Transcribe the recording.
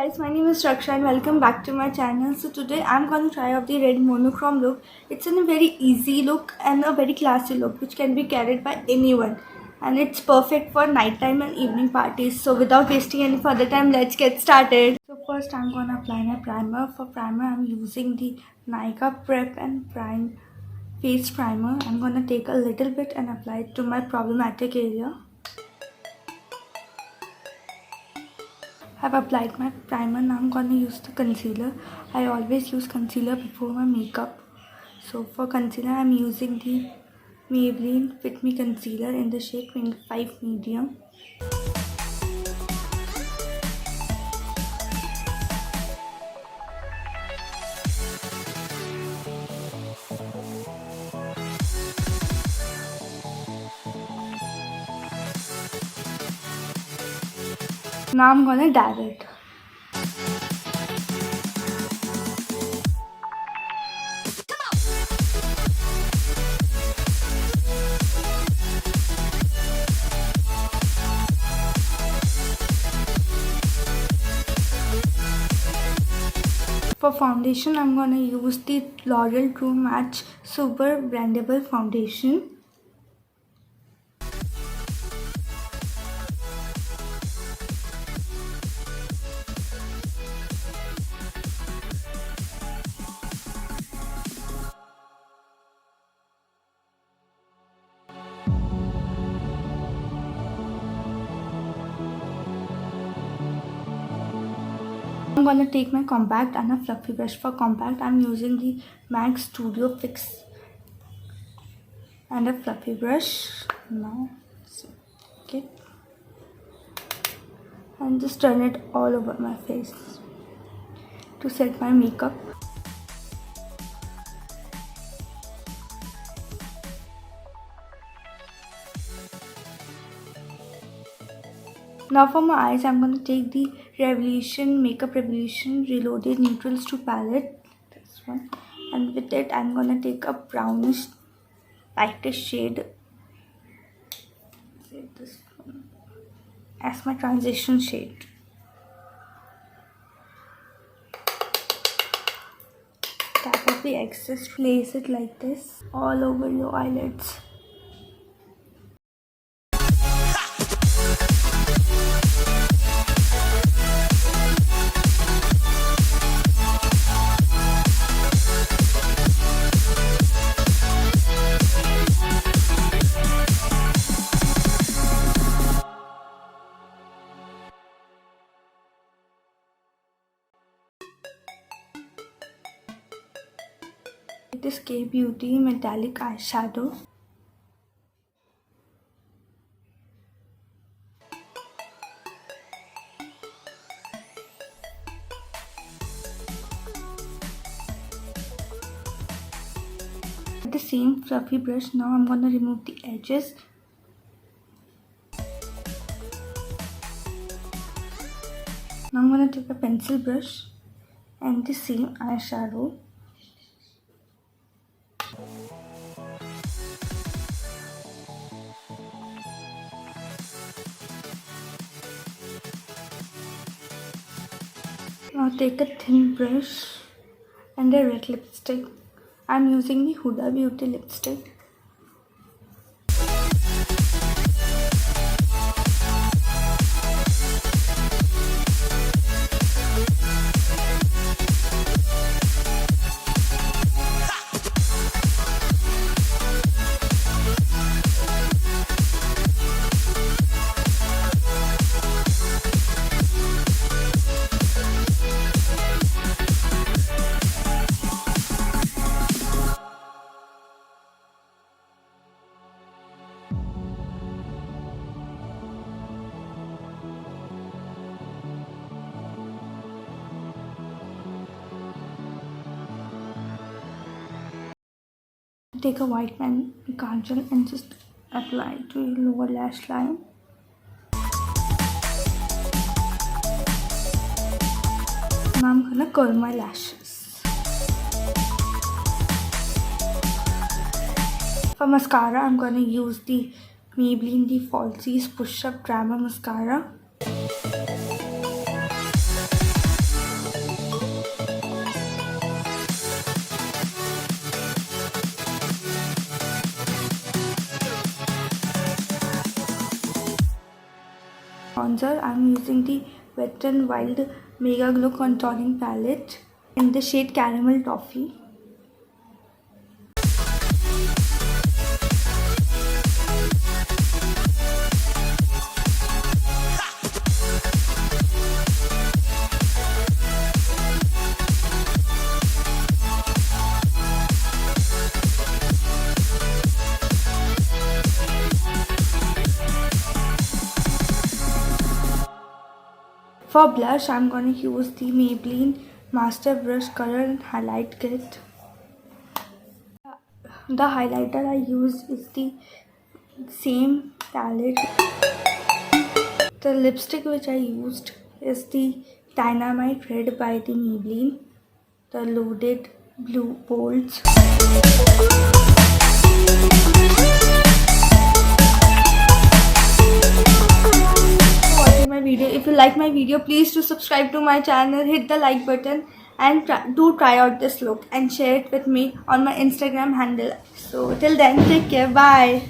guys, my name is Raksha and welcome back to my channel. So today I'm going to try out the red monochrome look. It's in a very easy look and a very classy look which can be carried by anyone. And it's perfect for nighttime and evening parties. So without wasting any further time, let's get started. So first I'm going to apply my primer. For primer I'm using the NYKAA Prep and Prime Face Primer. I'm going to take a little bit and apply it to my problematic area. I've applied my primer. Now I'm gonna use the concealer. I always use concealer before my makeup. So for concealer I'm using the Maybelline Fit Me Concealer in the shade 25 Medium. Now I'm gonna dab it. For foundation, I'm gonna use the L'Oreal True Match Super Blendable Foundation. I'm gonna take my compact and a fluffy brush. For compact, I'm using the MAC Studio Fix and a fluffy brush. Now, okay, and just turn it all over my face to set my makeup. Now for my eyes, I'm going to take the Makeup Revolution Reloaded Neutrals to palette, this one, and with it I'm going to take a brownish lightish shade, this one, as my transition shade. Tap off the excess, place it like this all over your eyelids. This Beauty metallic eyeshadow. With the same fluffy brush, now I'm going to remove the edges. Now I'm going to take a pencil brush and the same eyeshadow. Now take a thin brush and a red lipstick. I'm using the HUDA Beauty lipstick. Take a white pen kajal and just apply to your lower lash line. Now I'm gonna curl my lashes. For mascara, I'm gonna use the Maybelline the Falsies Push Up Drama Mascara. bronzer, I'm using the Wet n Wild Mega Glow Contouring Palette in the shade Caramel Toffee. For blush, I'm going to use the Maybelline Master Brush Color and Highlight Kit. The highlighter I use is the same palette. The lipstick which I used is the Dynamite Red by the Maybelline, the Loaded Blue Bolts. If you like my video, please do subscribe to my channel, hit the like button, and do try out this look and share it with me on my Instagram handle. So till then, take care, bye.